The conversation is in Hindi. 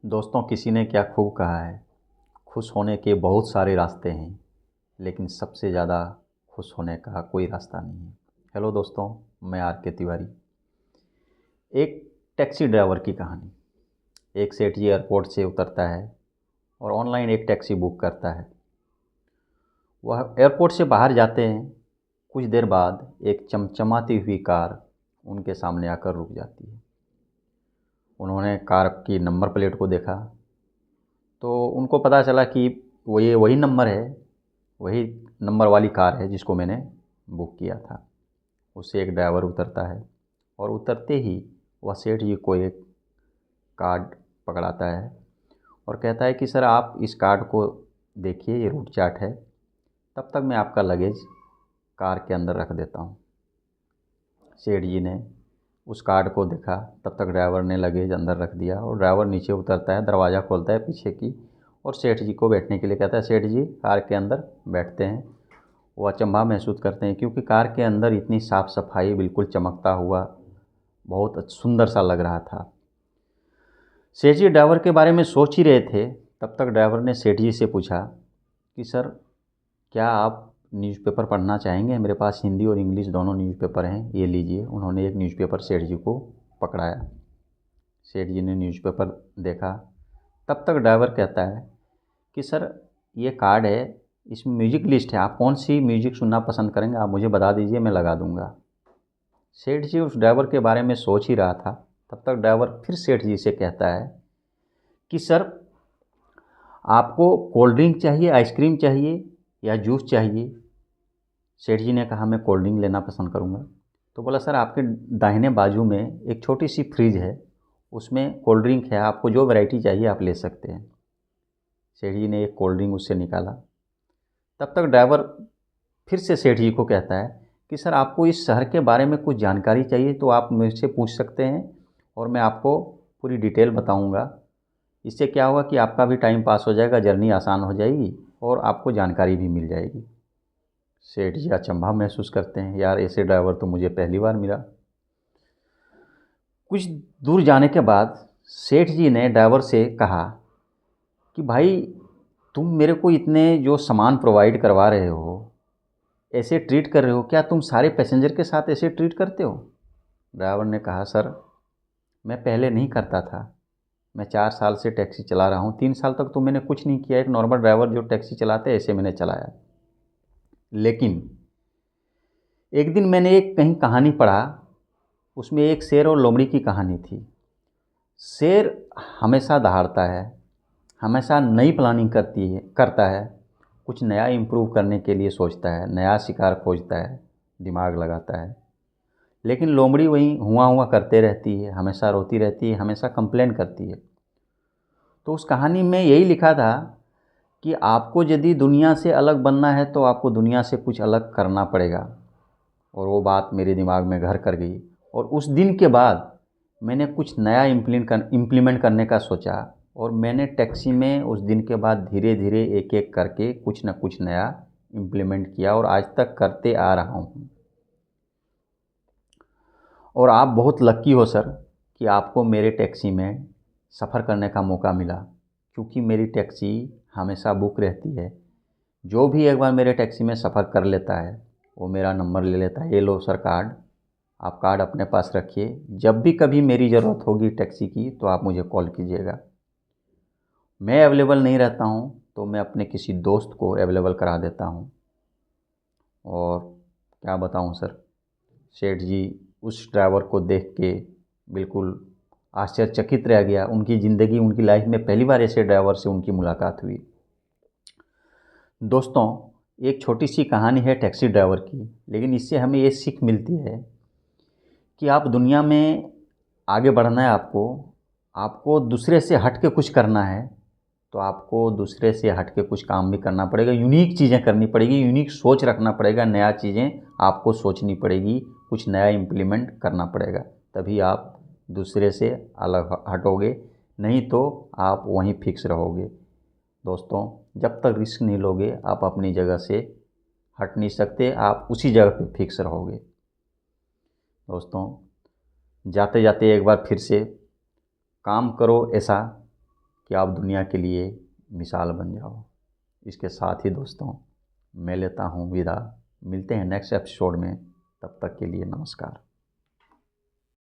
दोस्तों, किसी ने क्या खूब कहा है, खुश होने के बहुत सारे रास्ते हैं, लेकिन सबसे ज़्यादा खुश होने का कोई रास्ता नहीं है। हेलो दोस्तों, मैं आर के तिवारी। एक टैक्सी ड्राइवर की कहानी। एक सेठ जी एयरपोर्ट से उतरता है और ऑनलाइन एक टैक्सी बुक करता है। वह एयरपोर्ट से बाहर जाते हैं। कुछ देर बाद एक चमचमाती हुई कार उनके सामने आकर रुक जाती है। उन्होंने कार की नंबर प्लेट को देखा तो उनको पता चला कि ये वही नंबर है, वही नंबर वाली कार है जिसको मैंने बुक किया था। उससे एक ड्राइवर उतरता है और उतरते ही वह सेठ जी को एक कार्ड पकड़ाता है और कहता है कि सर, आप इस कार्ड को देखिए, ये रूट चार्ट है, तब तक मैं आपका लगेज कार के अंदर रख देता हूँ। सेठ जी ने उस कार्ड को देखा, तब तक ड्राइवर ने लगेज अंदर रख दिया और ड्राइवर नीचे उतरता है, दरवाज़ा खोलता है पीछे की और सेठ जी को बैठने के लिए कहता है। सेठ जी कार के अंदर बैठते हैं। वो अचंभा महसूस करते हैं क्योंकि कार के अंदर इतनी साफ़ सफाई, बिल्कुल चमकता हुआ, बहुत सुंदर सा लग रहा था। सेठ जी ड्राइवर के बारे में सोच ही रहे थे, तब तक ड्राइवर ने सेठ जी से पूछा कि सर, क्या आप न्यूज़पेपर पढ़ना चाहेंगे? मेरे पास हिंदी और इंग्लिश दोनों न्यूज़पेपर हैं, ये लीजिए। उन्होंने एक न्यूज़पेपर सेठ जी को पकड़ाया। सेठ जी ने न्यूज़पेपर देखा। तब तक ड्राइवर कहता है कि सर, ये कार्ड है, इसमें म्यूज़िक लिस्ट है, आप कौन सी म्यूज़िक सुनना पसंद करेंगे, आप मुझे बता दीजिए, मैं लगा दूंगा। सेठ जी उस ड्राइवर के बारे में सोच ही रहा था। तब तक ड्राइवर फिर सेठ जी से कहता है कि सर, आपको कोल्ड ड्रिंक चाहिए, आइसक्रीम चाहिए या जूस चाहिए? सेठ जी ने कहा, मैं कोल्ड ड्रिंक लेना पसंद करूँगा। तो बोला, सर, आपके दाहिने बाजू में एक छोटी सी फ्रिज है, उसमें कोल्ड ड्रिंक है, आपको जो वैरायटी चाहिए आप ले सकते हैं। सेठ जी ने एक कोल्ड ड्रिंक उससे निकाला। तब तक ड्राइवर फिर से सेठ जी को कहता है कि सर, आपको इस शहर के बारे में कुछ जानकारी चाहिए तो आप मुझसे पूछ सकते हैं और मैं आपको पूरी डिटेल बताऊंगा। इससे क्या होगा कि आपका भी टाइम पास हो जाएगा, जर्नी आसान हो जाएगी और आपको जानकारी भी मिल जाएगी। सेठ जी अचंभा महसूस करते हैं, यार ऐसे ड्राइवर तो मुझे पहली बार मिला। कुछ दूर जाने के बाद सेठ जी ने ड्राइवर से कहा कि भाई, तुम मेरे को इतने जो सामान प्रोवाइड करवा रहे हो, ऐसे ट्रीट कर रहे हो, क्या तुम सारे पैसेंजर के साथ ऐसे ट्रीट करते हो? ड्राइवर ने कहा, सर, मैं पहले नहीं करता था, मैं 4 साल से टैक्सी चला रहा हूँ, 3 साल तक तो मैंने कुछ नहीं किया, एक नॉर्मल ड्राइवर जो टैक्सी चलाते हैं ऐसे मैंने चलाया। लेकिन एक दिन मैंने एक कहीं कहानी पढ़ा, उसमें एक शेर और लोमड़ी की कहानी थी। शेर हमेशा दहाड़ता है, हमेशा नई प्लानिंग करता है, कुछ नया इम्प्रूव करने के लिए सोचता है, नया शिकार खोजता है, दिमाग लगाता है। लेकिन लोमड़ी वहीं हुआ हुआ करते रहती है, हमेशा रोती रहती है, हमेशा कंप्लेन करती है। तो उस कहानी में यही लिखा था कि आपको यदि दुनिया से अलग बनना है तो आपको दुनिया से कुछ अलग करना पड़ेगा। और वो बात मेरे दिमाग में घर कर गई और उस दिन के बाद मैंने कुछ नया इम्प्लीमेंट करने का सोचा और मैंने टैक्सी में उस दिन के बाद धीरे धीरे एक एक करके कुछ न कुछ नया इम्प्लीमेंट किया और आज तक करते आ रहा हूँ। और आप बहुत लक्की हो सर कि आपको मेरे टैक्सी में सफ़र करने का मौका मिला, क्योंकि मेरी टैक्सी हमेशा बुक रहती है। जो भी एक बार मेरे टैक्सी में सफ़र कर लेता है वो मेरा नंबर ले लेता है। ये लो सर कार्ड, आप कार्ड अपने पास रखिए, जब भी कभी मेरी ज़रूरत होगी टैक्सी की तो आप मुझे कॉल कीजिएगा। मैं अवेलेबल नहीं रहता हूँ तो मैं अपने किसी दोस्त को अवेलेबल करा देता हूँ। और क्या बताऊँ सर, सेठ जी उस ड्राइवर को देख के बिल्कुल आश्चर्यचकित रह गया। उनकी ज़िंदगी, उनकी लाइफ में पहली बार ऐसे ड्राइवर से उनकी मुलाकात हुई। दोस्तों, एक छोटी सी कहानी है टैक्सी ड्राइवर की, लेकिन इससे हमें ये सीख मिलती है कि आप दुनिया में आगे बढ़ना है, आपको दूसरे से हट के कुछ करना है तो आपको दूसरे से हट के कुछ काम भी करना पड़ेगा, यूनिक चीज़ें करनी पड़ेगी, यूनिक सोच रखना पड़ेगा, नया चीज़ें आपको सोचनी पड़ेगी, कुछ नया इम्प्लीमेंट करना पड़ेगा, तभी आप दूसरे से अलग हटोगे, नहीं तो आप वहीं फिक्स रहोगे। दोस्तों, जब तक रिस्क नहीं लोगे आप अपनी जगह से हट नहीं सकते, आप उसी जगह पे फिक्स रहोगे। दोस्तों, जाते जाते एक बार फिर से काम करो ऐसा कि आप दुनिया के लिए मिसाल बन जाओ। इसके साथ ही दोस्तों मैं लेता हूँ विदा। मिलते हैं नेक्स्ट एपिसोड में, तब तक के लिए नमस्कार।